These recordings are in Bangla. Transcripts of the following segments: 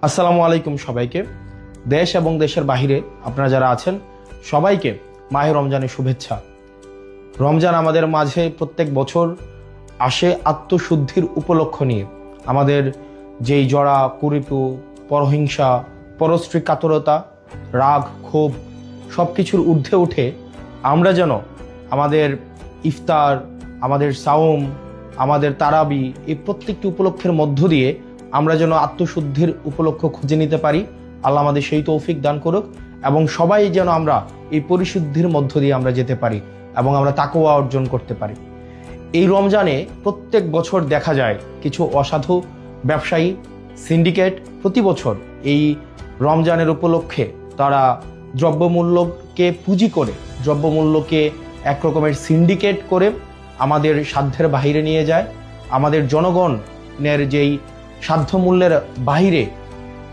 আসসালামু আলাইকুম সবাইকে। দেশ এবং দেশের বাহিরে আপনারা যারা আছেন সবাইকে মাহে রমজানের শুভেচ্ছা। রমজান আমাদের মাঝে প্রত্যেক বছর আসে আত্মশুদ্ধির উপলক্ষ নিয়ে। আমাদের যেই জড়া কুরিপু, পরহিংসা, পরশ্রী কাতরতা, রাগ, ক্ষোভ সব কিছুর ঊর্ধ্বে উঠে আমরা যেন আমাদের ইফতার, আমাদের সাওম, আমাদের তারাবি এই প্রত্যেকটি উপলক্ষের মধ্য দিয়ে আমরা যেন আত্মশুদ্ধির উপলক্ষ খুঁজে নিতে পারি। আল্লাহ আমাদের সেই তৌফিক দান করুক এবং সবাই যেন আমরা এই পরিশুদ্ধির মধ্য দিয়ে আমরা যেতে পারি এবং আমরা তাকওয়া অর্জন করতে পারি। এই রমজানে প্রত্যেক বছর দেখা যায় কিছু অসাধু ব্যবসায়ী সিন্ডিকেট প্রতি বছর এই রমজানের উপলক্ষে তারা দ্রব্যমূল্যকে পুঁজি করে, দ্রব্যমূল্যকে একরকমের সিন্ডিকেট করে আমাদের সাধ্যের বাহিরে নিয়ে যায়। আমাদের জনগণের যেই সাধ্যমূল্যের বাহিরে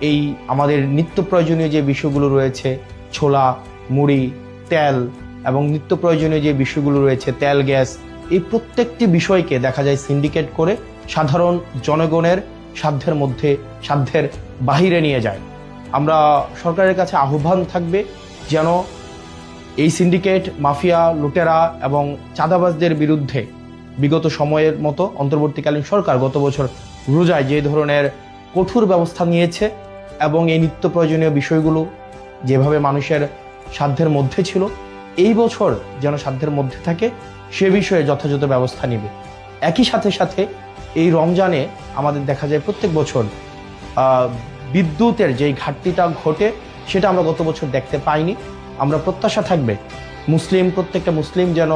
এই আমাদের নিত্য প্রয়োজনীয় যে বিষয়গুলো রয়েছে, ছোলা, মুড়ি, তেল এবং নিত্য প্রয়োজনীয় যে বিষয়গুলো রয়েছে, তেল, গ্যাস, এই প্রত্যেকটি বিষয়কে দেখা যায় সিন্ডিকেট করে সাধারণ জনগণের সাধ্যের মধ্যে, সাধ্যের বাহিরে নিয়ে যায়। আমরা সরকারের কাছে আহ্বান থাকবে যেন এই সিন্ডিকেট, মাফিয়া, লুটেরা এবং চাঁদাবাজদের বিরুদ্ধে বিগত সময়ের মতো অন্তর্বর্তীকালীন সরকার গত বছর রোজায় যে ধরনের কঠোর ব্যবস্থা নিয়েছে এবং এই নিত্য প্রয়োজনীয় বিষয়গুলো যেভাবে মানুষের সাধ্যের মধ্যে ছিল, এই বছর যেন সাধ্যের মধ্যে থাকে সে বিষয়ে যথাযথ ব্যবস্থা নেবে। একই সাথে সাথে এই রমজানে আমাদের দেখা যায় প্রত্যেক বছর বিদ্যুতের যেই ঘাটতিটা ঘটে সেটা আমরা গত বছর দেখতে পাইনি। আমরা প্রত্যাশা থাকবে প্রত্যেকটা মুসলিম যেন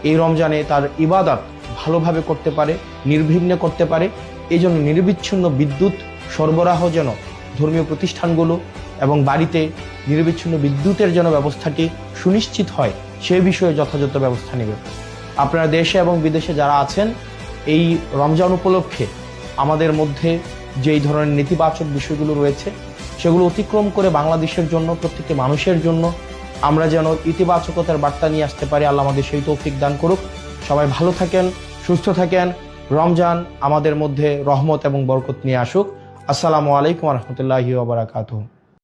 এই রমজানে তার ইবাদত ভালোভাবে করতে পারে, নির্বিঘ্নে করতে পারে। এই জন্য নিরবিচ্ছিন্ন বিদ্যুৎ সরবরাহ যেন ধর্মীয় প্রতিষ্ঠানগুলো এবং বাড়িতে নিরবিচ্ছিন্ন বিদ্যুতের যেন ব্যবস্থাটি সুনিশ্চিত হয় সে বিষয়ে যথাযথ ব্যবস্থা নেবে। আপনারা দেশে এবং বিদেশে যারা আছেন এই রমজান উপলক্ষে আমাদের মধ্যে যেই ধরনের নেতিবাচক বিষয়গুলো রয়েছে সেগুলো অতিক্রম করে বাংলাদেশের জন্য, প্রত্যেকটি মানুষের জন্য আমরা যেন ইতিবাচকতার বার্তা নিয়ে আসতে পারি। আল্লাহ আমাদের সেই তৌফিক দান করুক। সবাই ভালো থাকেন, সুস্থ থাকেন। রমজান আমাদের মধ্যে রহমত এবং বরকত নিয়ে আসুক। আসসালামু আলাইকুম ওয়া রাহমাতুল্লাহি ওয়া বারাকাতুহু।